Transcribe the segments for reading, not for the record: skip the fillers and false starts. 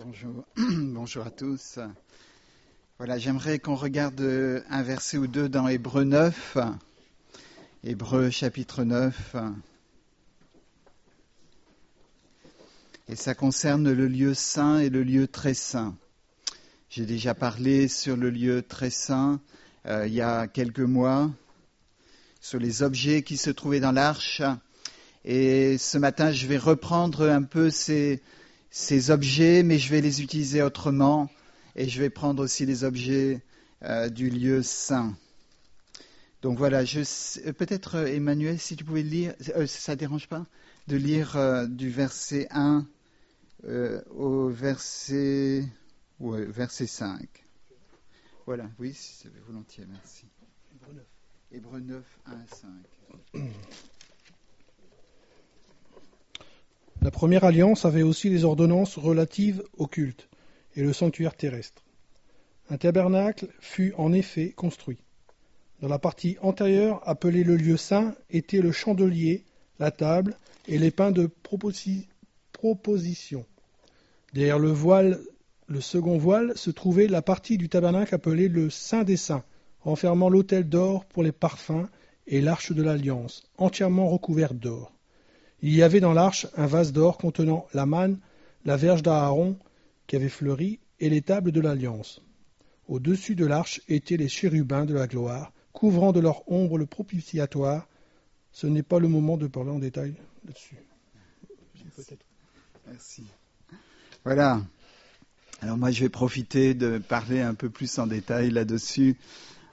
Bonjour, bonjour à tous. Voilà, j'aimerais qu'on regarde un verset ou deux dans Hébreux 9, Hébreux chapitre 9. Et ça concerne le lieu saint et le lieu très saint. J'ai déjà parlé sur le lieu très saint il y a quelques mois, sur les objets qui se trouvaient dans l'arche. Et ce matin, je vais reprendre un peu ces objets, mais je vais les utiliser autrement. Et je vais prendre aussi les objets du lieu saint. Donc voilà, peut-être Emmanuel, si tu pouvais lire, ça ne dérange pas, de lire du verset 1 au verset 5. Voilà, oui, si c'est volontiers, merci. Hébreux 9, 1 à 5. La première alliance avait aussi les ordonnances relatives au culte et le sanctuaire terrestre. Un tabernacle fut en effet construit. Dans la partie antérieure, appelée le lieu saint, était le chandelier, la table et les pains de proposition. Derrière le second voile, se trouvait la partie du tabernacle appelée le Saint des Saints, renfermant l'autel d'or pour les parfums et l'arche de l'alliance, entièrement recouverte d'or. Il y avait dans l'arche un vase d'or contenant la manne, la verge d'Aaron qui avait fleuri, et les tables de l'alliance. Au-dessus de l'arche étaient les chérubins de la gloire, couvrant de leur ombre le propitiatoire. Ce n'est pas le moment de parler en détail là-dessus. Merci. Voilà. Alors moi, je vais profiter de parler un peu plus en détail là-dessus,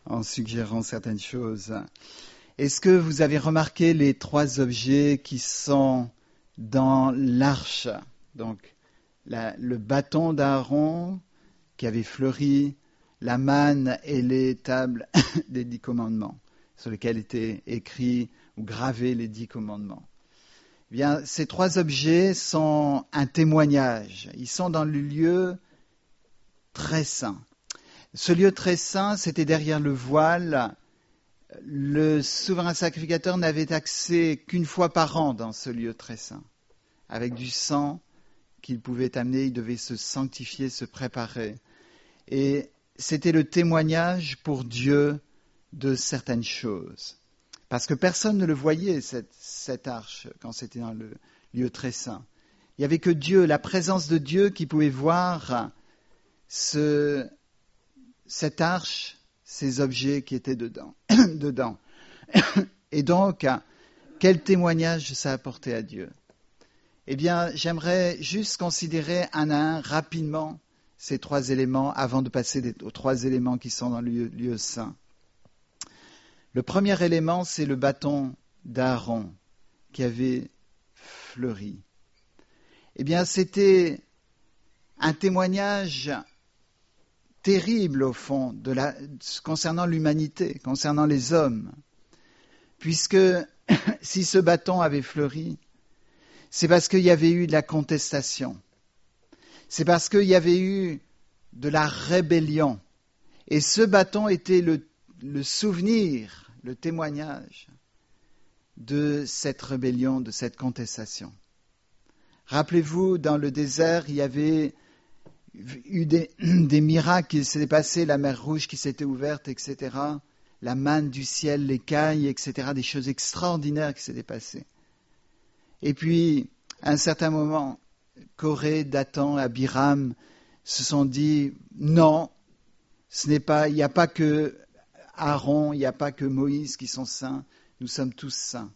en suggérant certaines choses. Est-ce que vous avez remarqué les trois objets qui sont dans l'arche? Donc, le bâton d'Aaron qui avait fleuri, la manne et les tables des 10 commandements, sur lesquels étaient écrits ou gravés les 10 commandements. Eh bien, ces trois objets sont un témoignage. Ils sont dans le lieu très saint. Ce lieu très saint, c'était derrière le voile. Le souverain sacrificateur n'avait accès qu'une fois par an dans ce lieu très saint. Avec du sang qu'il pouvait amener, il devait se sanctifier, se préparer. Et c'était le témoignage pour Dieu de certaines choses. Parce que personne ne le voyait, cette arche, quand c'était dans le lieu très saint. Il n'y avait que Dieu, la présence de Dieu qui pouvait voir cette arche, ces objets qui étaient dedans. Et donc, quel témoignage ça apportait à Dieu? Eh bien, j'aimerais juste considérer un à un rapidement ces trois éléments avant de passer aux trois éléments qui sont dans le lieu saint. Le premier élément, c'est le bâton d'Aaron qui avait fleuri. Eh bien, c'était un témoignage terrible au fond concernant l'humanité, concernant les hommes. Puisque si ce bâton avait fleuri, c'est parce qu'il y avait eu de la contestation. C'est parce qu'il y avait eu de la rébellion. Et ce bâton était le souvenir, le témoignage de cette rébellion, de cette contestation. Rappelez-vous, dans le désert, il y avait eu des miracles qui s'étaient passés, la mer Rouge qui s'était ouverte, etc., la manne du ciel, l'écaille, etc., des choses extraordinaires qui s'étaient passées. Et puis, à un certain moment, Corée, Dathan et Abiram se sont dit non, il n'y a pas que Aaron, il n'y a pas que Moïse qui sont saints, nous sommes tous saints.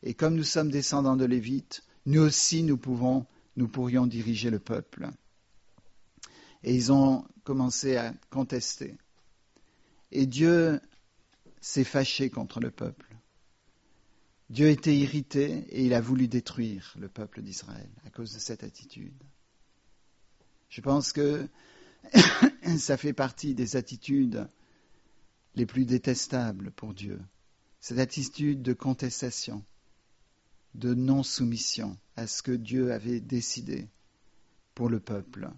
Et comme nous sommes descendants de Lévite, nous aussi nous pourrions diriger le peuple. Et ils ont commencé à contester. Et Dieu s'est fâché contre le peuple. Dieu était irrité et il a voulu détruire le peuple d'Israël à cause de cette attitude. Je pense que ça fait partie des attitudes les plus détestables pour Dieu. Cette attitude de contestation, de non-soumission à ce que Dieu avait décidé pour le peuple.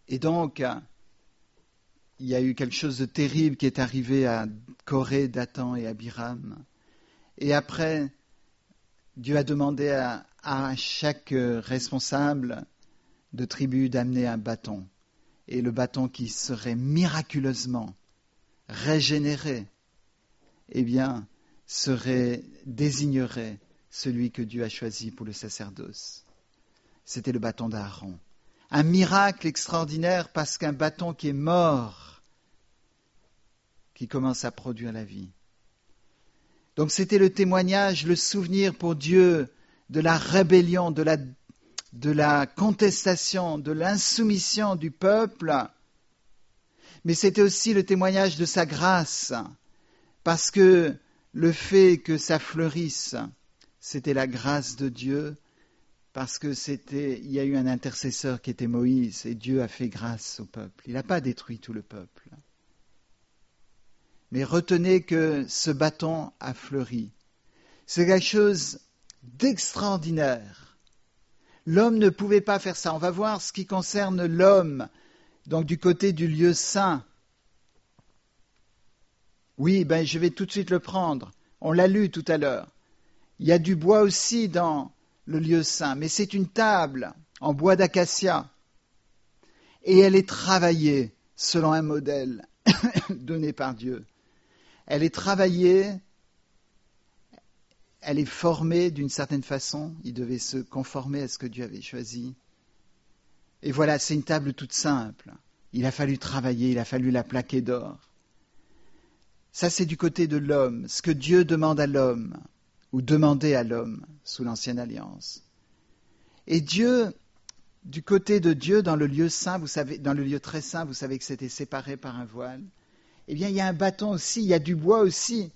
Et donc, il y a eu quelque chose de terrible qui est arrivé à Corée, Dathan et Abiram. Et après, Dieu a demandé à chaque responsable de tribus d'amener un bâton, et le bâton qui serait miraculeusement régénéré, eh bien, désignerait celui que Dieu a choisi pour le sacerdoce. C'était le bâton d'Aaron. Un miracle extraordinaire parce qu'un bâton qui est mort, qui commence à produire la vie. Donc c'était le témoignage, le souvenir pour Dieu de la rébellion, de la contestation, de l'insoumission du peuple, mais c'était aussi le témoignage de sa grâce, parce que le fait que ça fleurisse, c'était la grâce de Dieu, parce que il y a eu un intercesseur qui était Moïse, et Dieu a fait grâce au peuple. Il n'a pas détruit tout le peuple. Mais retenez que ce bâton a fleuri. C'est quelque chose d'extraordinaire. L'homme ne pouvait pas faire ça. On va voir ce qui concerne l'homme, donc du côté du lieu saint. Oui, je vais tout de suite le prendre. On l'a lu tout à l'heure. Il y a du bois aussi dans le lieu saint, mais c'est une table en bois d'acacia. Et elle est travaillée selon un modèle donné par Dieu. Elle est travaillée, elle est formée d'une certaine façon. Il devait se conformer à ce que Dieu avait choisi. Et voilà, c'est une table toute simple. Il a fallu travailler, il a fallu la plaquer d'or. Ça, c'est du côté de l'homme, ce que Dieu demande à l'homme, ou demandait à l'homme sous l'Ancienne Alliance. Et Dieu, du côté de Dieu, dans le lieu saint, vous savez, dans le lieu très saint, vous savez que c'était séparé par un voile. Eh bien, il y a un bâton aussi, il y a du bois aussi.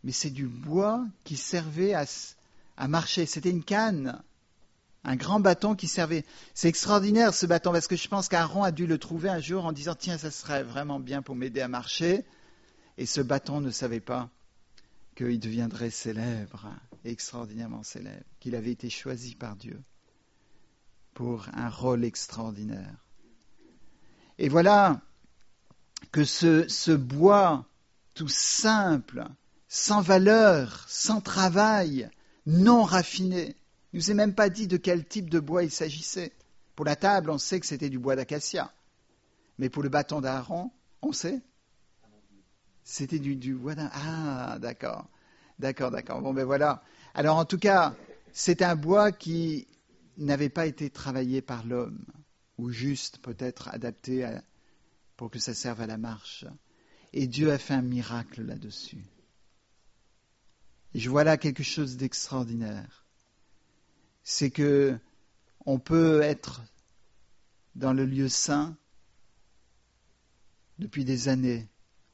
Mais c'est du bois qui servait à marcher. C'était une canne, un grand bâton qui servait. C'est extraordinaire ce bâton, parce que je pense qu'Aaron a dû le trouver un jour en disant « Tiens, ça serait vraiment bien pour m'aider à marcher ». Et ce bâton ne savait pas qu'il deviendrait célèbre, extraordinairement célèbre, qu'il avait été choisi par Dieu pour un rôle extraordinaire. Et voilà que ce bois tout simple, sans valeur, sans travail, non raffiné, il ne nous est même pas dit de quel type de bois il s'agissait. Pour la table, on sait que c'était du bois d'acacia. Mais pour le bâton d'Aaron, on sait. C'était du bois d'un... Ah, d'accord. Bon, voilà. Alors, en tout cas, c'est un bois qui n'avait pas été travaillé par l'homme, ou juste peut-être adapté pour que ça serve à la marche. Et Dieu a fait un miracle là-dessus. Et je vois là quelque chose d'extraordinaire. C'est que on peut être dans le lieu saint depuis des années.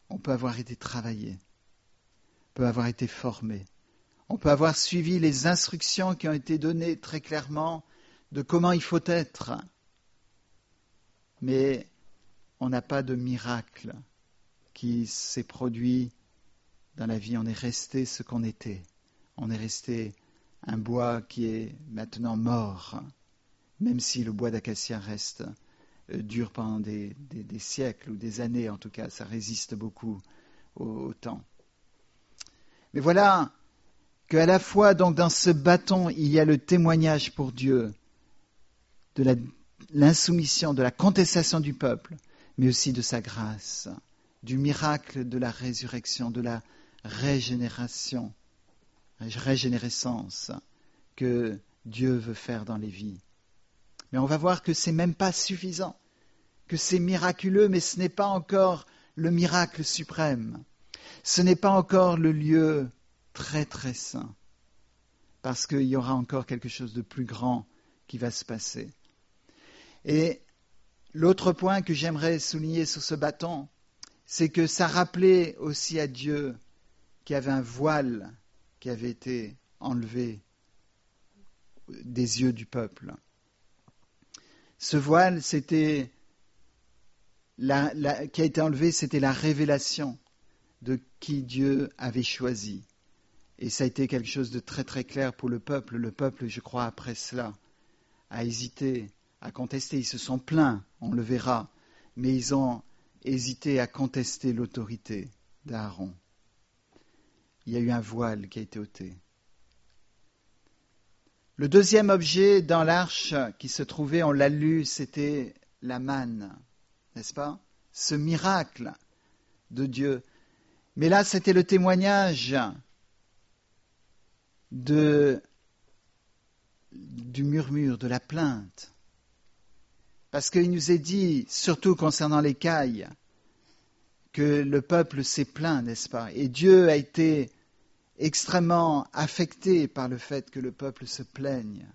On peut avoir été travaillé, on peut avoir été formé, on peut avoir suivi les instructions qui ont été données très clairement de comment il faut être. Mais on n'a pas de miracle qui s'est produit dans la vie. On est resté ce qu'on était. On est resté un bois qui est maintenant mort, même si le bois d'acacia reste dure pendant des siècles ou des années, en tout cas, ça résiste beaucoup au temps. Mais voilà qu'à la fois, donc, dans ce bâton, il y a le témoignage pour Dieu de l'insoumission, de la contestation du peuple, mais aussi de sa grâce, du miracle de la résurrection, de la régénération, régénérescence que Dieu veut faire dans les vies. Mais on va voir que ce n'est même pas suffisant, que c'est miraculeux, mais ce n'est pas encore le miracle suprême. Ce n'est pas encore le lieu très très saint, parce qu'il y aura encore quelque chose de plus grand qui va se passer. Et l'autre point que j'aimerais souligner sur ce bâton, c'est que ça rappelait aussi à Dieu qu'il y avait un voile qui avait été enlevé des yeux du peuple. Ce voile, qui a été enlevé, c'était la révélation de qui Dieu avait choisi. Et ça a été quelque chose de très très clair pour le peuple. Le peuple, je crois, après cela, a hésité, a contesté. Ils se sont plaints, on le verra, mais ils ont hésité à contester l'autorité d'Aaron. Il y a eu un voile qui a été ôté. Le deuxième objet dans l'arche qui se trouvait, on l'a lu, c'était la manne, n'est-ce pas? Ce miracle de Dieu. Mais là, c'était le témoignage du murmure, de la plainte. Parce qu'il nous est dit, surtout concernant l'écaille, que le peuple s'est plaint, n'est-ce pas? Et Dieu a été extrêmement affecté par le fait que le peuple se plaigne.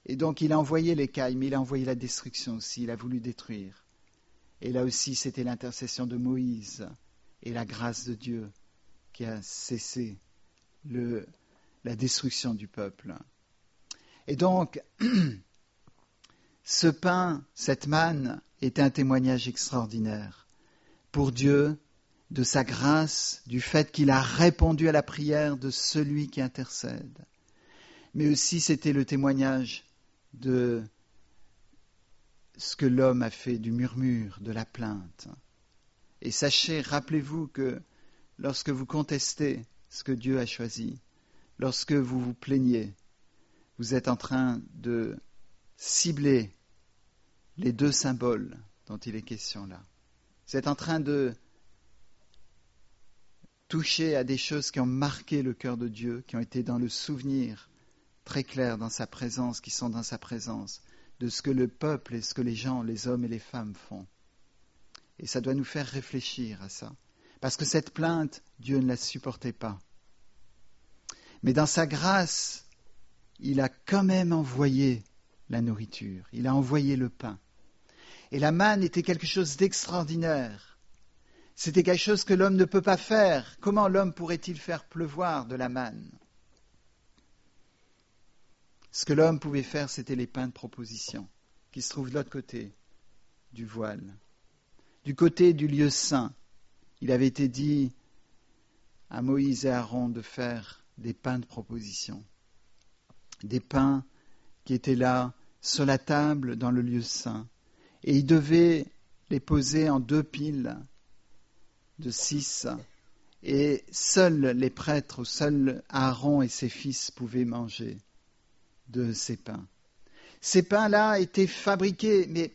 Et donc il a envoyé l'écaille, mais il a envoyé la destruction aussi, il a voulu détruire. Et là aussi, c'était l'intercession de Moïse et la grâce de Dieu qui a cessé la destruction du peuple. Et donc, ce pain, cette manne, est un témoignage extraordinaire pour Dieu, de sa grâce, du fait qu'il a répondu à la prière de celui qui intercède. Mais aussi, c'était le témoignage de ce que l'homme a fait, du murmure, de la plainte. Et sachez, rappelez-vous que lorsque vous contestez ce que Dieu a choisi, lorsque vous vous plaignez, vous êtes en train de cibler les deux symboles dont il est question là. Vous êtes en train de toucher à des choses qui ont marqué le cœur de Dieu, qui ont été dans le souvenir très clair dans sa présence, qui sont dans sa présence, de ce que le peuple et ce que les gens, les hommes et les femmes font. Et ça doit nous faire réfléchir à ça. Parce que cette plainte, Dieu ne la supportait pas. Mais dans sa grâce, il a quand même envoyé la nourriture, il a envoyé le pain. Et la manne était quelque chose d'extraordinaire. C'était quelque chose que l'homme ne peut pas faire. Comment l'homme pourrait-il faire pleuvoir de la manne? Ce que l'homme pouvait faire, c'était les pains de proposition, qui se trouvent de l'autre côté du voile. Du côté du lieu saint, il avait été dit à Moïse et à Aaron de faire des pains de proposition. Des pains qui étaient là, sur la table, dans le lieu saint. Et ils devaient les poser en 2 piles de 6, et seuls les prêtres, ou seuls Aaron et ses fils pouvaient manger de ces pains. Ces pains-là étaient fabriqués, mais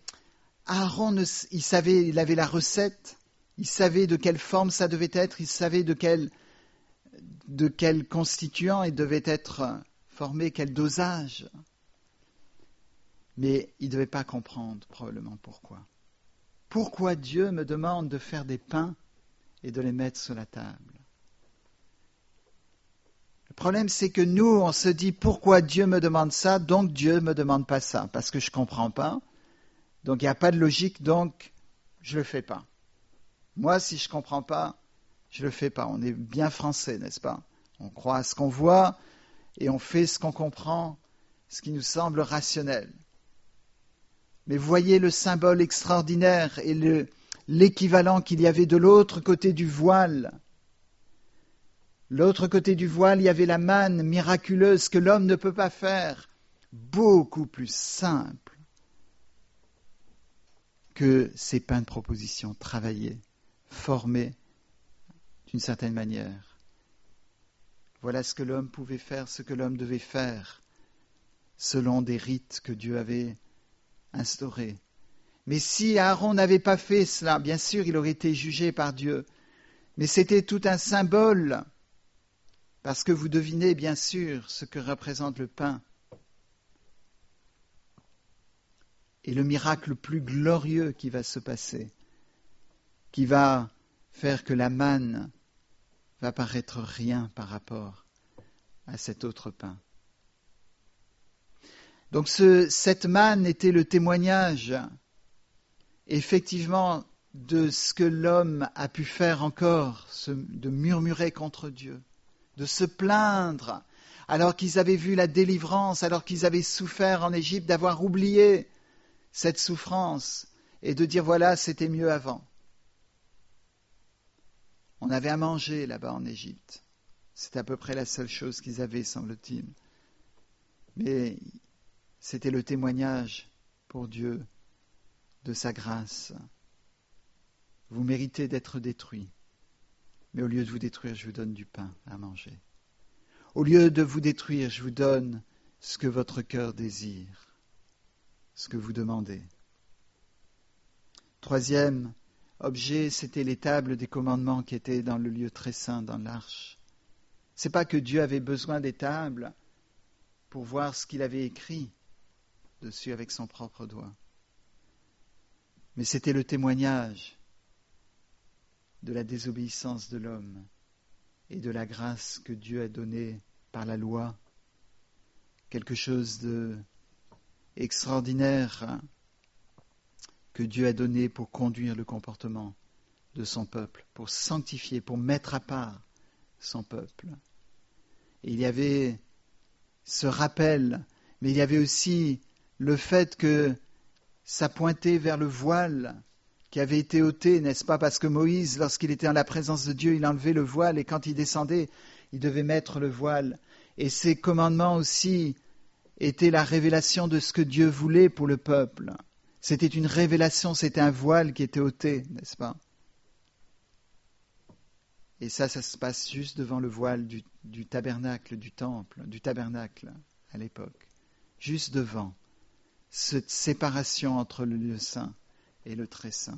Aaron, il avait la recette, il savait de quelle forme ça devait être, il savait de quel constituant il devait être formé, quel dosage. Mais il ne devait pas comprendre probablement pourquoi. Pourquoi Dieu me demande de faire des pains et de les mettre sur la table? Le problème, c'est que nous, on se dit, pourquoi Dieu me demande ça, donc Dieu ne me demande pas ça, parce que je ne comprends pas, donc il n'y a pas de logique, donc je ne le fais pas. Moi, si je ne comprends pas, je ne le fais pas. On est bien français, n'est-ce pas? On croit à ce qu'on voit et on fait ce qu'on comprend, ce qui nous semble rationnel. Mais voyez le symbole extraordinaire et l'équivalent qu'il y avait de l'autre côté du voile. L'autre côté du voile, il y avait la manne miraculeuse que l'homme ne peut pas faire, beaucoup plus simple que ces pains de proposition travaillés, formés d'une certaine manière. Voilà ce que l'homme pouvait faire, ce que l'homme devait faire, selon des rites que Dieu avait instaurés. Mais si Aaron n'avait pas fait cela, bien sûr, il aurait été jugé par Dieu. Mais c'était tout un symbole, parce que vous devinez bien sûr ce que représente le pain. Et le miracle le plus glorieux qui va se passer, qui va faire que la manne va paraître rien par rapport à cet autre pain. Donc cette manne était le témoignage, effectivement, de ce que l'homme a pu faire encore, de murmurer contre Dieu, de se plaindre, alors qu'ils avaient vu la délivrance, alors qu'ils avaient souffert en Égypte, d'avoir oublié cette souffrance et de dire voilà, c'était mieux avant. On avait à manger là-bas en Égypte. C'était à peu près la seule chose qu'ils avaient, semble-t-il. Mais c'était le témoignage pour Dieu de sa grâce. Vous méritez d'être détruits, mais au lieu de vous détruire, je vous donne du pain à manger. Au lieu de vous détruire, je vous donne ce que votre cœur désire, ce que vous demandez. Troisième objet, c'était les tables des commandements qui étaient dans le lieu très saint, dans l'arche. Ce n'est pas que Dieu avait besoin des tables pour voir ce qu'il avait écrit dessus avec son propre doigt, mais c'était le témoignage de la désobéissance de l'homme et de la grâce que Dieu a donnée par la loi, quelque chose d'extraordinaire que Dieu a donné pour conduire le comportement de son peuple, pour sanctifier, pour mettre à part son peuple. Et il y avait ce rappel, mais il y avait aussi le fait que ça pointait vers le voile qui avait été ôté, n'est-ce pas? Parce que Moïse, lorsqu'il était en la présence de Dieu, il enlevait le voile et quand il descendait, il devait mettre le voile. Et ces commandements aussi étaient la révélation de ce que Dieu voulait pour le peuple. C'était une révélation, c'était un voile qui était ôté, n'est-ce pas? Et ça se passe juste devant le voile du tabernacle, du temple, du tabernacle à l'époque. Juste devant cette séparation entre le lieu saint et le très saint.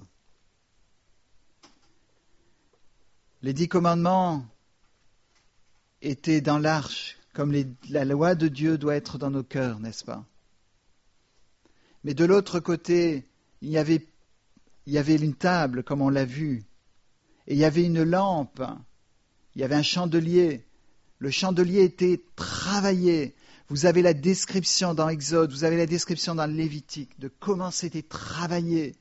Les 10 commandements étaient dans l'arche, comme la loi de Dieu doit être dans nos cœurs, n'est-ce pas? Mais de l'autre côté, il y avait une table, comme on l'a vu, et il y avait une lampe, il y avait un chandelier. Le chandelier était travaillé. Vous avez la description dans Exode, vous avez la description dans le Lévitique de comment c'était travaillé.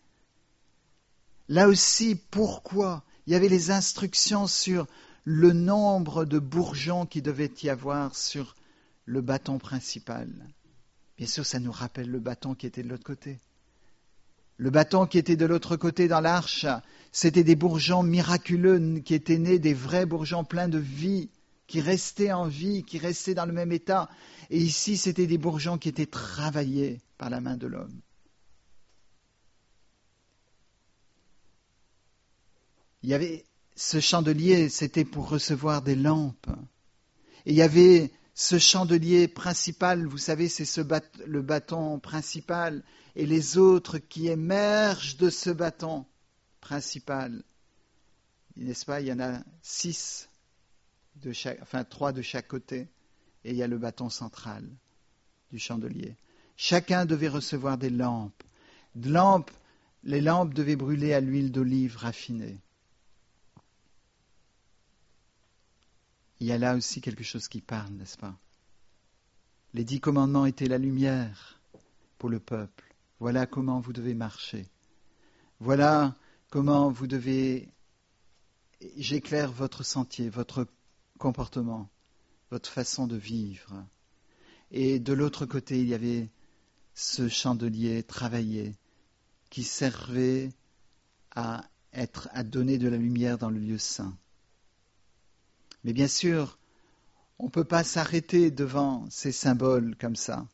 Là aussi, pourquoi? Il y avait les instructions sur le nombre de bourgeons qu'il devait y avoir sur le bâton principal. Bien sûr, ça nous rappelle le bâton qui était de l'autre côté. Le bâton qui était de l'autre côté dans l'arche, c'était des bourgeons miraculeux qui étaient nés, des vrais bourgeons pleins de vie, qui restaient en vie, qui restaient dans le même état. Et ici, c'était des bourgeons qui étaient travaillés par la main de l'homme. Il y avait ce chandelier, c'était pour recevoir des lampes. Et il y avait ce chandelier principal, vous savez, c'est le bâton principal, et les autres qui émergent de ce bâton principal. N'est-ce pas? Il y en a 6 3 de chaque côté, et il y a le bâton central du chandelier. Chacun devait recevoir des lampes. Les lampes devaient brûler à l'huile d'olive raffinée. Il y a là aussi quelque chose qui parle, n'est-ce pas? Les 10 commandements étaient la lumière pour le peuple. Voilà comment vous devez marcher. Voilà comment vous devez... J'éclaire votre sentier, votre comportement, votre façon de vivre. Et de l'autre côté, il y avait ce chandelier travaillé qui servait à donner de la lumière dans le lieu saint. Mais bien sûr, on ne peut pas s'arrêter devant ces symboles comme ça,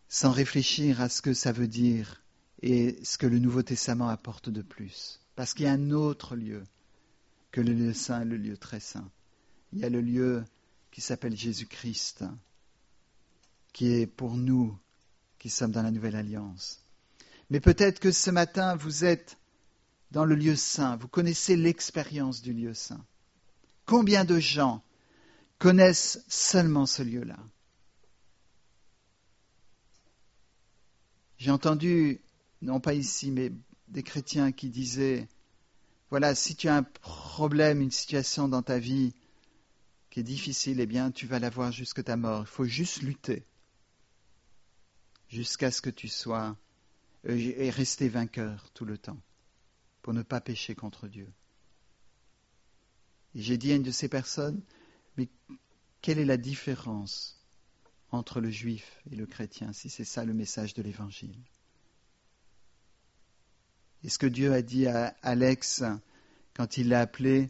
sans réfléchir à ce que ça veut dire et ce que le Nouveau Testament apporte de plus. Parce qu'il y a un autre lieu que le lieu saint, le lieu très saint. Il y a le lieu qui s'appelle Jésus-Christ, qui est pour nous qui sommes dans la Nouvelle Alliance. Mais peut-être que ce matin, vous êtes dans le lieu saint, vous connaissez l'expérience du lieu saint. Combien de gens connaissent seulement ce lieu-là? J'ai entendu, non pas ici, mais des chrétiens qui disaient, voilà, si tu as un problème, une situation dans ta vie qui est difficile, eh bien, tu vas l'avoir jusqu'à ta mort. Il faut juste lutter jusqu'à ce que tu sois et rester vainqueur tout le temps pour ne pas pécher contre Dieu. Et j'ai dit à une de ces personnes, mais quelle est la différence entre le juif et le chrétien, si c'est ça le message de l'Évangile? Et ce que Dieu a dit à Alex quand il l'a appelé,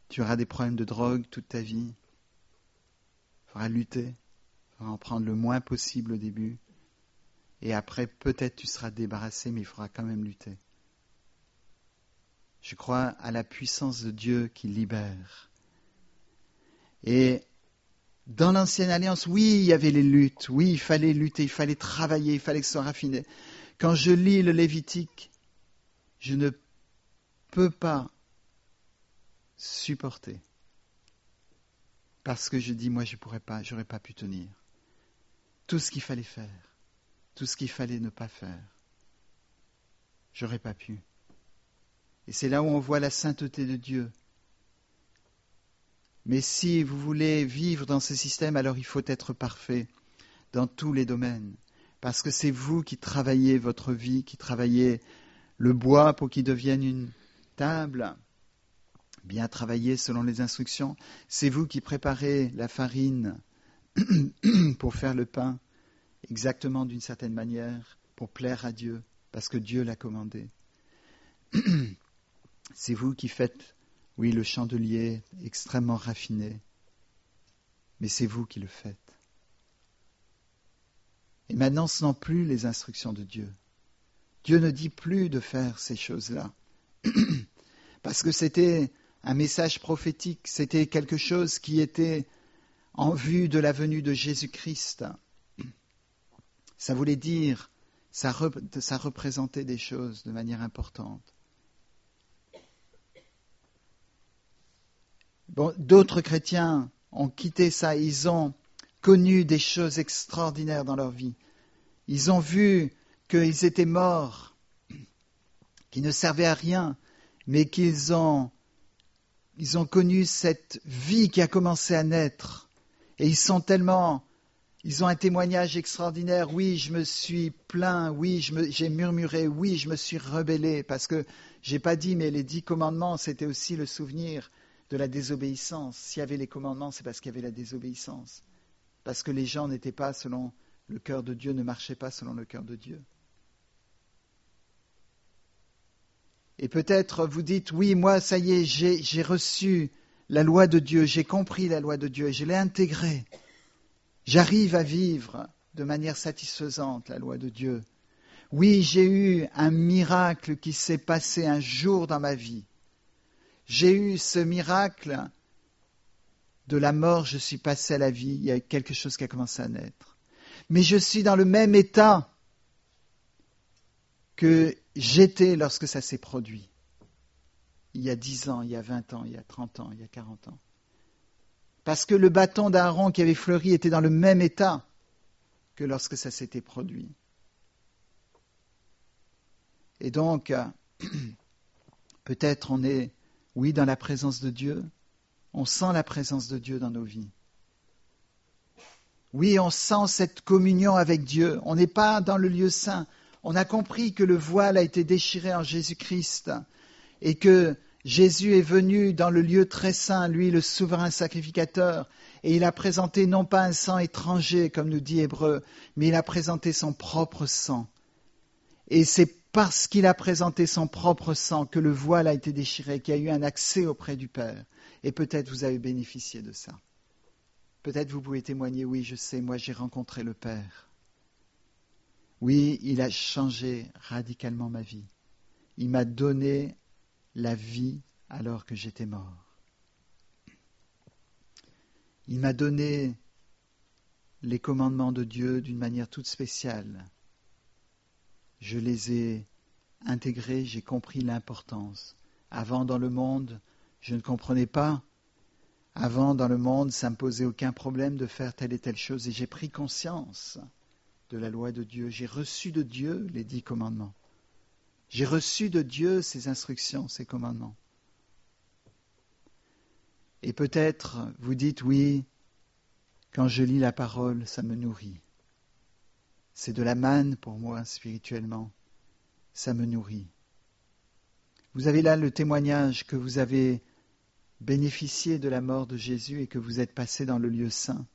tu auras des problèmes de drogue toute ta vie, il faudra lutter, il faudra en prendre le moins possible au début, et après peut-être tu seras débarrassé, mais il faudra quand même lutter. Je crois à la puissance de Dieu qui libère. Et Dans l'Ancienne Alliance, oui, il y avait les luttes, oui, il fallait lutter, il fallait travailler, il fallait que ce soit raffiné. Quand je lis le Lévitique, je ne peux pas supporter. Parce que je dis, moi, je pourrais pas, j'aurais pas pu tenir. Tout ce qu'il fallait faire, tout ce qu'il fallait ne pas faire, j'aurais pas pu. Et c'est là où on voit la sainteté de Dieu. Mais si vous voulez vivre dans ce système, alors il faut être parfait dans tous les domaines. Parce que c'est vous qui travaillez votre vie, qui travaillez le bois pour qu'il devienne une table, bien travaillé selon les instructions. C'est vous qui préparez la farine pour faire le pain, exactement d'une certaine manière, pour plaire à Dieu, parce que Dieu l'a commandé. C'est vous qui faites, oui, le chandelier extrêmement raffiné, mais c'est vous qui le faites. Et maintenant, ce n'est plus les instructions de Dieu. Dieu ne dit plus de faire ces choses-là, parce que c'était un message prophétique, c'était quelque chose qui était en vue de la venue de Jésus-Christ. Ça voulait dire, ça représentait des choses de manière importante. Bon, d'autres chrétiens ont quitté ça, ils ont connu des choses extraordinaires dans leur vie. Ils ont vu qu'ils étaient morts, qu'ils ne servaient à rien, mais qu'ils ont connu cette vie qui a commencé à naître. Et ils ont un témoignage extraordinaire. Oui, je me suis plaint, oui, j'ai murmuré, oui, je me suis rebellé, parce que j'ai pas dit, mais les 10 commandements, c'était aussi le souvenir de la désobéissance. S'il y avait les commandements, c'est parce qu'il y avait la désobéissance. Parce que les gens n'étaient pas selon le cœur de Dieu, ne marchaient pas selon le cœur de Dieu. Et peut-être vous dites, oui, moi, ça y est, j'ai reçu la loi de Dieu, j'ai compris la loi de Dieu et je l'ai intégrée. J'arrive à vivre de manière satisfaisante la loi de Dieu. Oui, j'ai eu un miracle qui s'est passé un jour dans ma vie. J'ai eu ce miracle de la mort, je suis passé à la vie, il y a quelque chose qui a commencé à naître. Mais je suis dans le même état que j'étais lorsque ça s'est produit. Il y a 10 ans, il y a 20 ans, il y a 30 ans, il y a 40 ans. Parce que le bâton d'Aaron qui avait fleuri était dans le même état que lorsque ça s'était produit. Et donc, peut-être on est, oui, dans la présence de Dieu, on sent la présence de Dieu dans nos vies. Oui, on sent cette communion avec Dieu. On n'est pas dans le lieu saint. On a compris que le voile a été déchiré en Jésus-Christ et que Jésus est venu dans le lieu très saint, lui le souverain sacrificateur, et il a présenté non pas un sang étranger, comme nous dit Hébreu, mais il a présenté son propre sang. Et c'est parce qu'il a présenté son propre sang que le voile a été déchiré, qu'il y a eu un accès auprès du Père. Et peut-être vous avez bénéficié de ça. Peut-être vous pouvez témoigner, oui, je sais, moi j'ai rencontré le Père. Oui, il a changé radicalement ma vie. Il m'a donné la vie alors que j'étais mort. Il m'a donné les commandements de Dieu d'une manière toute spéciale. Je les ai intégrés, j'ai compris l'importance. Avant, dans le monde, je ne comprenais pas. Avant, dans le monde, ça ne me posait aucun problème de faire telle et telle chose. Et j'ai pris conscience de la loi de Dieu. J'ai reçu de Dieu les 10 commandements. J'ai reçu de Dieu ses instructions, ses commandements. Et peut-être vous dites, oui, quand je lis la parole, ça me nourrit. C'est de la manne pour moi spirituellement. Ça me nourrit. Vous avez là le témoignage que vous avez bénéficié de la mort de Jésus et que vous êtes passé dans le lieu saint.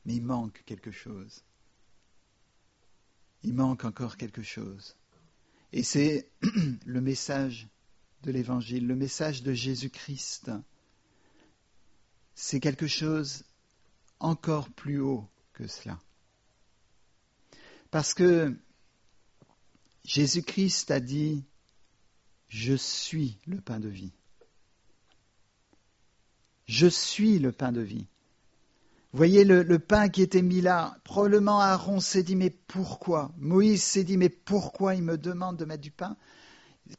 Mais il manque quelque chose. Il manque encore quelque chose. Et c'est le message de l'Évangile, le message de Jésus-Christ. C'est quelque chose encore plus haut que cela. Parce que Jésus-Christ a dit « Je suis le pain de vie ». Je suis le pain de vie. Vous voyez le pain qui était mis là. Probablement Aaron s'est dit, mais pourquoi? Moïse s'est dit, mais pourquoi il me demande de mettre du pain?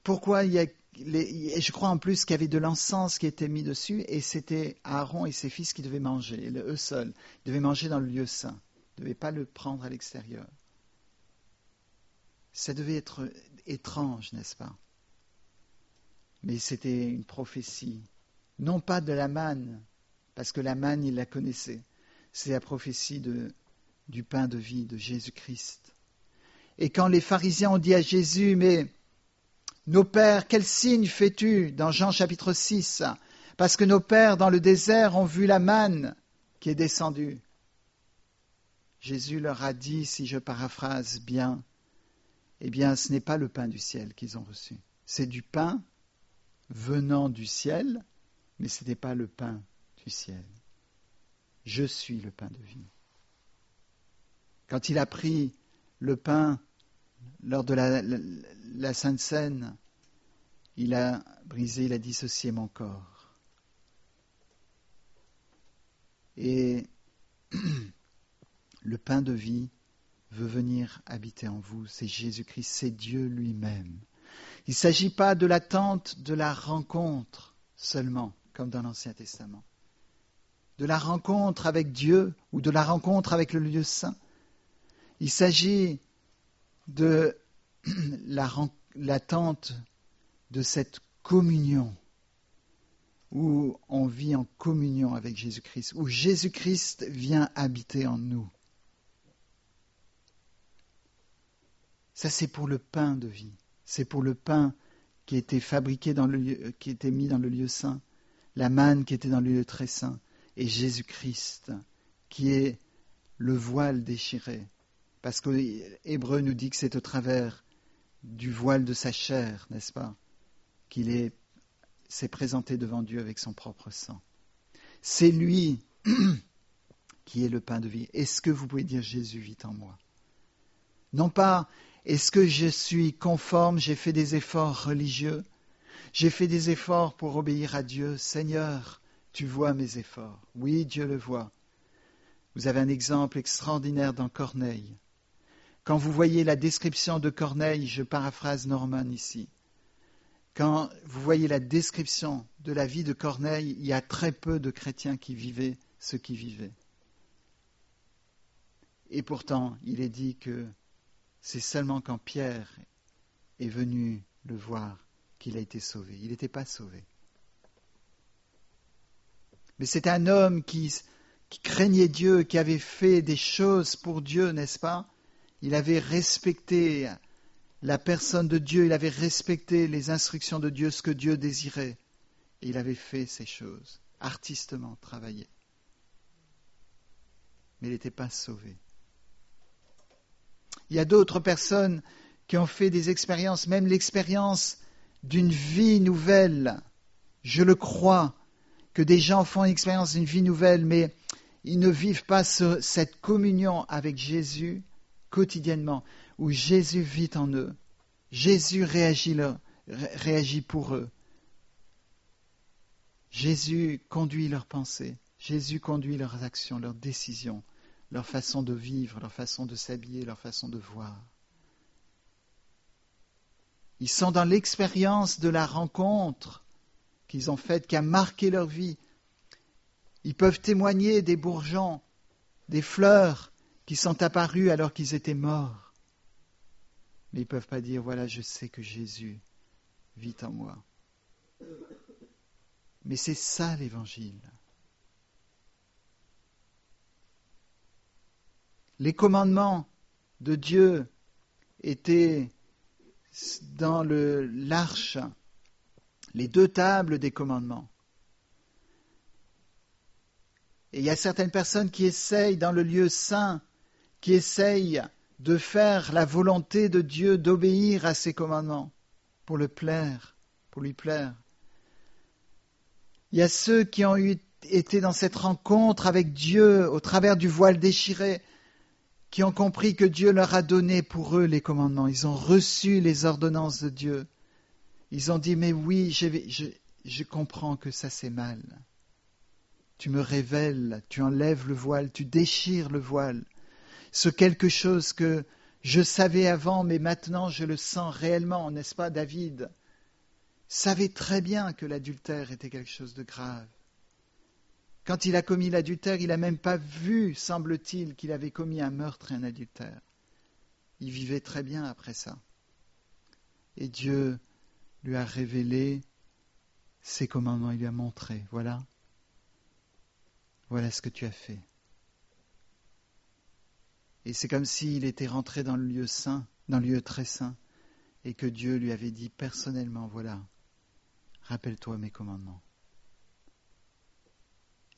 Pourquoi il y a... Et je crois en plus qu'il y avait de l'encens qui était mis dessus, et c'était Aaron et ses fils qui devaient manger, eux seuls. Ils devaient manger dans le lieu saint. Ils ne devaient pas le prendre à l'extérieur. Ça devait être étrange, n'est-ce pas? Mais c'était une prophétie. Non pas de la manne, parce que la manne, il la connaissait. C'est la prophétie du pain de vie, de Jésus-Christ. Et quand les pharisiens ont dit à Jésus, mais nos pères, quel signe fais-tu dans Jean chapitre 6? Parce que nos pères dans le désert ont vu la manne qui est descendue. Jésus leur a dit, si je paraphrase bien, eh bien ce n'est pas le pain du ciel qu'ils ont reçu. C'est du pain venant du ciel, mais ce n'était pas le pain du ciel. Je suis le pain de vie. Quand il a pris le pain lors de la Sainte Seine, il a brisé, il a dissocié mon corps. Et le pain de vie veut venir habiter en vous. C'est Jésus-Christ, c'est Dieu lui-même. Il ne s'agit pas de l'attente de la rencontre seulement, comme dans l'Ancien Testament. De la rencontre avec Dieu ou de la rencontre avec le lieu saint. Il s'agit de l'attente de cette communion où on vit en communion avec Jésus-Christ, où Jésus-Christ vient habiter en nous. Ça, c'est pour le pain de vie. C'est pour le pain qui était fabriqué qui était mis dans le lieu saint, la manne qui était dans le lieu très saint, et Jésus-Christ qui est le voile déchiré. Parce que l'Hébreu nous dit que c'est au travers du voile de sa chair, n'est-ce pas, qu'il s'est présenté devant Dieu avec son propre sang. C'est lui qui est le pain de vie. Est-ce que vous pouvez dire Jésus vit en moi? Non pas est-ce que je suis conforme, j'ai fait des efforts religieux, j'ai fait des efforts pour obéir à Dieu. Seigneur, tu vois mes efforts. Oui, Dieu le voit. Vous avez un exemple extraordinaire dans Corneille. Quand vous voyez la description de Corneille, je paraphrase Norman ici, quand vous voyez la description de la vie de Corneille, il y a très peu de chrétiens qui vivaient ce qu'il vivait. Et pourtant, il est dit que c'est seulement quand Pierre est venu le voir qu'il a été sauvé. Il n'était pas sauvé. Mais c'est un homme qui craignait Dieu, qui avait fait des choses pour Dieu, n'est-ce pas? Il avait respecté la personne de Dieu, il avait respecté les instructions de Dieu, ce que Dieu désirait. Et il avait fait ces choses, artistement travaillé. Mais il n'était pas sauvé. Il y a d'autres personnes qui ont fait des expériences, même l'expérience d'une vie nouvelle. Je le crois, que des gens font l'expérience d'une vie nouvelle, mais ils ne vivent pas cette communion avec Jésus quotidiennement, où Jésus vit en eux. Jésus réagit pour eux. Jésus conduit leurs pensées. Jésus conduit leurs actions, leurs décisions, leur façon de vivre, leur façon de s'habiller, leur façon de voir. Ils sont dans l'expérience de la rencontre qu'ils ont faite, qui a marqué leur vie. Ils peuvent témoigner des bourgeons, des fleurs qui sont apparues alors qu'ils étaient morts. Mais ils ne peuvent pas dire, voilà, je sais que Jésus vit en moi. Mais c'est ça l'Évangile. Les commandements de Dieu étaient dans l'arche, les 2 tables des commandements. Et il y a certaines personnes qui essayent dans le lieu saint, qui essayent de faire la volonté de Dieu, d'obéir à ses commandements, pour lui plaire. Il y a ceux qui ont été dans cette rencontre avec Dieu au travers du voile déchiré, qui ont compris que Dieu leur a donné pour eux les commandements. Ils ont reçu les ordonnances de Dieu. Ils ont dit, mais oui, je comprends que ça c'est mal. tu me révèles, tu enlèves le voile, tu déchires le voile. Ce quelque chose que je savais avant, mais maintenant je le sens réellement, n'est-ce pas, David savait très bien que l'adultère était quelque chose de grave. Quand il a commis l'adultère, il n'a même pas vu, semble-t-il, qu'il avait commis un meurtre et un adultère. Il vivait très bien après ça. Et Dieu lui a révélé ses commandements, il lui a montré, voilà ce que tu as fait. Et c'est comme s'il était rentré dans le lieu saint, dans le lieu très saint, et que Dieu lui avait dit personnellement, voilà, rappelle-toi mes commandements.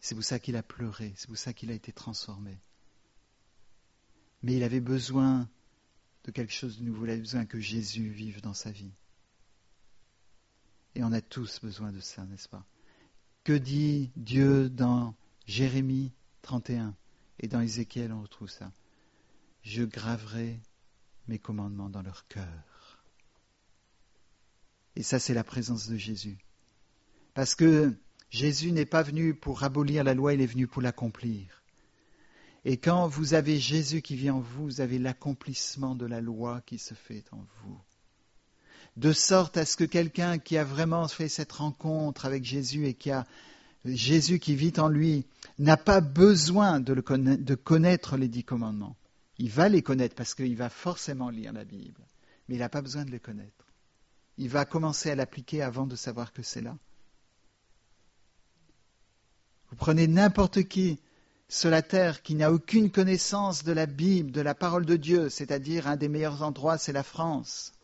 C'est pour ça qu'il a pleuré, c'est pour ça qu'il a été transformé. Mais il avait besoin de quelque chose de nouveau, il avait besoin que Jésus vive dans sa vie. Et on a tous besoin de ça, n'est-ce pas? Que dit Dieu dans Jérémie 31 et dans Ézéchiel, on retrouve ça. Je graverai mes commandements dans leur cœur. Et ça, c'est la présence de Jésus. Parce que Jésus n'est pas venu pour abolir la loi, il est venu pour l'accomplir. Et quand vous avez Jésus qui vit en vous, vous avez l'accomplissement de la loi qui se fait en vous. De sorte à ce que quelqu'un qui a vraiment fait cette rencontre avec Jésus et qui a Jésus qui vit en lui n'a pas besoin de connaître les 10 commandements. Il va les connaître parce qu'il va forcément lire la Bible, mais il n'a pas besoin de les connaître. Il va commencer à l'appliquer avant de savoir que c'est là. Vous prenez n'importe qui sur la terre qui n'a aucune connaissance de la Bible, de la parole de Dieu, c'est-à-dire un des meilleurs endroits, c'est la France.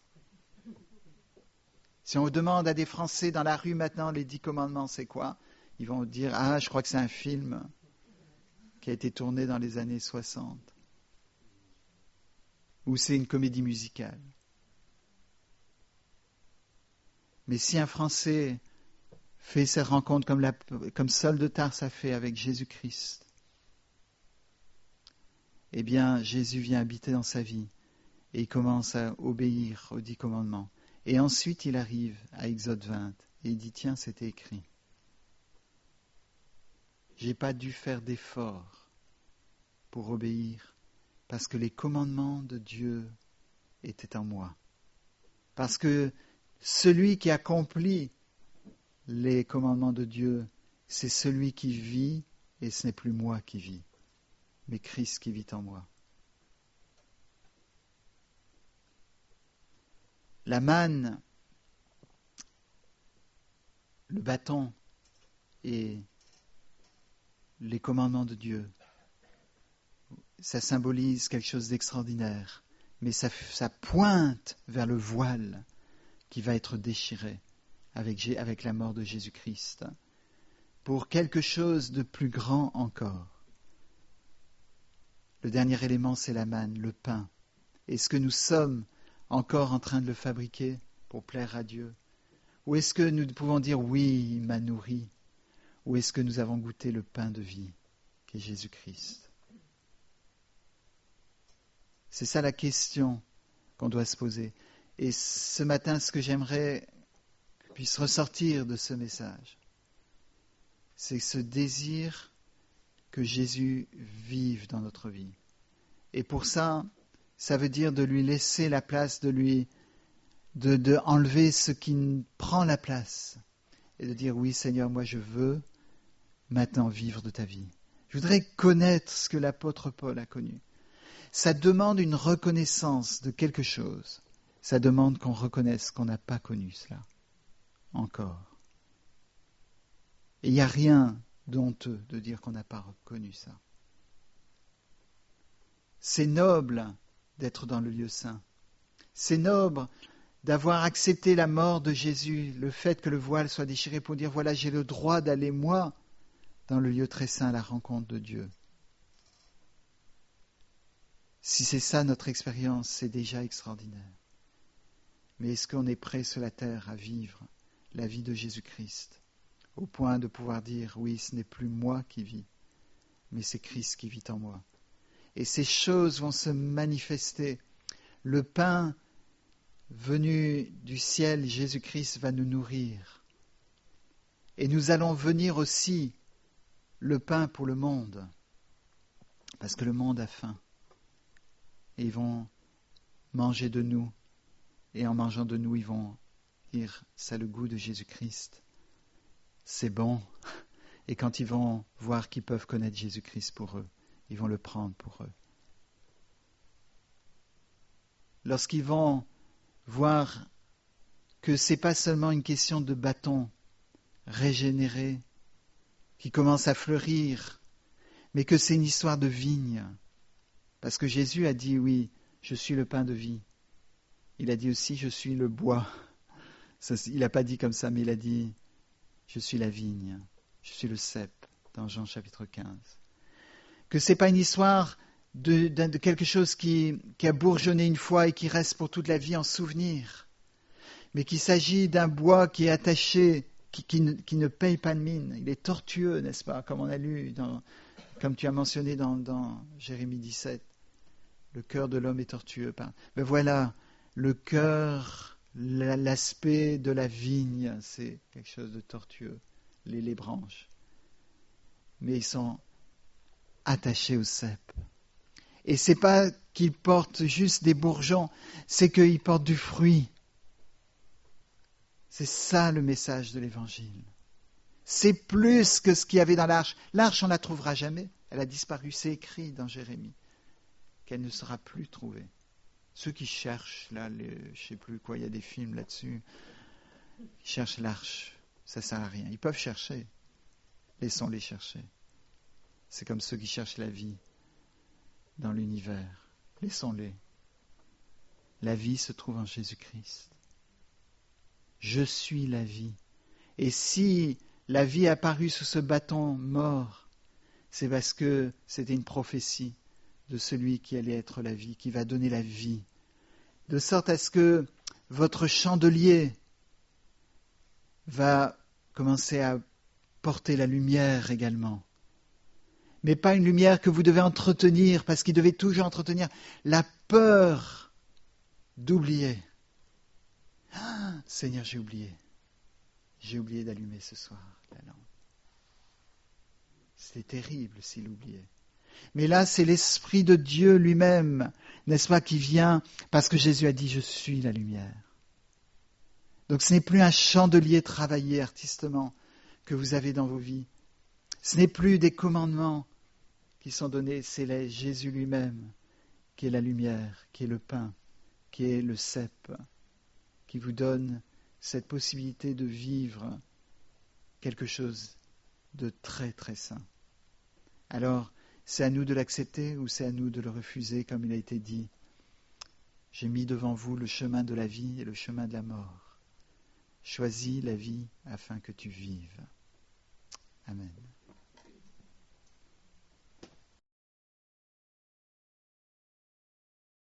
Si on demande à des Français dans la rue maintenant les 10 commandements, c'est quoi? Ils vont dire, ah, je crois que c'est un film qui a été tourné dans les années 60. Ou c'est une comédie musicale. Mais si un Français fait cette rencontre comme Saul de Tarse a fait avec Jésus-Christ, eh bien, Jésus vient habiter dans sa vie et il commence à obéir aux 10 commandements. Et ensuite, il arrive à Exode 20 et il dit, tiens, c'était écrit. Je n'ai pas dû faire d'effort pour obéir parce que les commandements de Dieu étaient en moi. Parce que celui qui accomplit les commandements de Dieu, c'est celui qui vit et ce n'est plus moi qui vis, mais Christ qui vit en moi. La manne, le bâton et les commandements de Dieu, ça symbolise quelque chose d'extraordinaire, mais ça pointe vers le voile qui va être déchiré avec la mort de Jésus-Christ, pour quelque chose de plus grand encore. Le dernier élément, c'est la manne, le pain. Est-ce que nous sommes encore en train de le fabriquer pour plaire à Dieu? Ou est-ce que nous pouvons dire, oui, il m'a nourri? Ou est-ce que nous avons goûté le pain de vie, qui est Jésus-Christ? C'est ça la question qu'on doit se poser. Et ce matin, ce que j'aimerais puisse ressortir de ce message, c'est ce désir que Jésus vive dans notre vie. Et pour ça, ça veut dire de lui laisser la place, de enlever ce qui prend la place et de dire, oui Seigneur, moi je veux maintenant vivre de ta vie. Je voudrais connaître ce que l'apôtre Paul a connu. Ça demande une reconnaissance de quelque chose. Ça demande qu'on reconnaisse qu'on n'a pas connu cela encore. Et il n'y a rien d'honteux de dire qu'on n'a pas reconnu ça. C'est noble d'être dans le lieu saint. C'est noble d'avoir accepté la mort de Jésus, le fait que le voile soit déchiré pour dire, voilà, j'ai le droit d'aller, moi, dans le lieu très saint, à la rencontre de Dieu. Si c'est ça notre expérience, c'est déjà extraordinaire. Mais est-ce qu'on est prêt sur la terre à vivre la vie de Jésus-Christ, au point de pouvoir dire, oui, ce n'est plus moi qui vis, mais c'est Christ qui vit en moi. Et ces choses vont se manifester. Le pain venu du ciel, Jésus-Christ, va nous nourrir. Et nous allons venir aussi le pain pour le monde, parce que le monde a faim. Et ils vont manger de nous, et en mangeant de nous, ils vont dire « ça a le goût de Jésus-Christ, c'est bon ». Et quand ils vont voir qu'ils peuvent connaître Jésus-Christ pour eux, ils vont le prendre pour eux. Lorsqu'ils vont voir que ce n'est pas seulement une question de bâton régénéré qui commence à fleurir, mais que c'est une histoire de vigne. Parce que Jésus a dit, oui, je suis le pain de vie. Il a dit aussi, je suis le bois. Ça, il n'a pas dit comme ça, mais il a dit, je suis la vigne, je suis le cep, dans Jean chapitre 15. Que ce n'est pas une histoire de quelque chose qui a bourgeonné une fois et qui reste pour toute la vie en souvenir, mais qu'il s'agit d'un bois qui est attaché, qui ne paye pas de mine. Il est tortueux, n'est-ce pas, comme on a lu, comme tu as mentionné dans Jérémie 17. Le cœur de l'homme est tortueux. Mais voilà, le cœur, l'aspect de la vigne, c'est quelque chose de tortueux, les branches. Mais ils sont attachés au cep. Et ce n'est pas qu'ils portent juste des bourgeons, c'est qu'ils portent du fruit. C'est ça le message de l'Évangile. C'est plus que ce qu'il y avait dans l'arche. L'arche, on ne la trouvera jamais. Elle a disparu. C'est écrit dans Jérémie qu'elle ne sera plus trouvée. Ceux qui cherchent, là, je ne sais plus quoi, il y a des films là-dessus, qui cherchent l'arche, ça ne sert à rien. Ils peuvent chercher. Laissons-les chercher. C'est comme ceux qui cherchent la vie dans l'univers. Laissons-les. La vie se trouve en Jésus-Christ. Je suis la vie. Et si la vie est apparue sous ce bâton mort, c'est parce que c'était une prophétie de celui qui allait être la vie, qui va donner la vie. De sorte à ce que votre chandelier va commencer à porter la lumière également. Mais pas une lumière que vous devez entretenir, parce qu'il devait toujours entretenir la peur d'oublier. Ah, Seigneur, j'ai oublié. J'ai oublié d'allumer ce soir la lampe. C'était terrible s'il oubliait. Mais là, c'est l'Esprit de Dieu lui-même, n'est-ce pas, qui vient, parce que Jésus a dit, je suis la lumière. Donc ce n'est plus un chandelier travaillé artistement que vous avez dans vos vies. Ce n'est plus des commandements qui sont donnés, c'est Jésus lui-même qui est la lumière, qui est le pain, qui est le cep, qui vous donne cette possibilité de vivre quelque chose de très très sain. Alors, c'est à nous de l'accepter ou c'est à nous de le refuser, comme il a été dit. J'ai mis devant vous le chemin de la vie et le chemin de la mort. Choisis la vie afin que tu vives. Amen.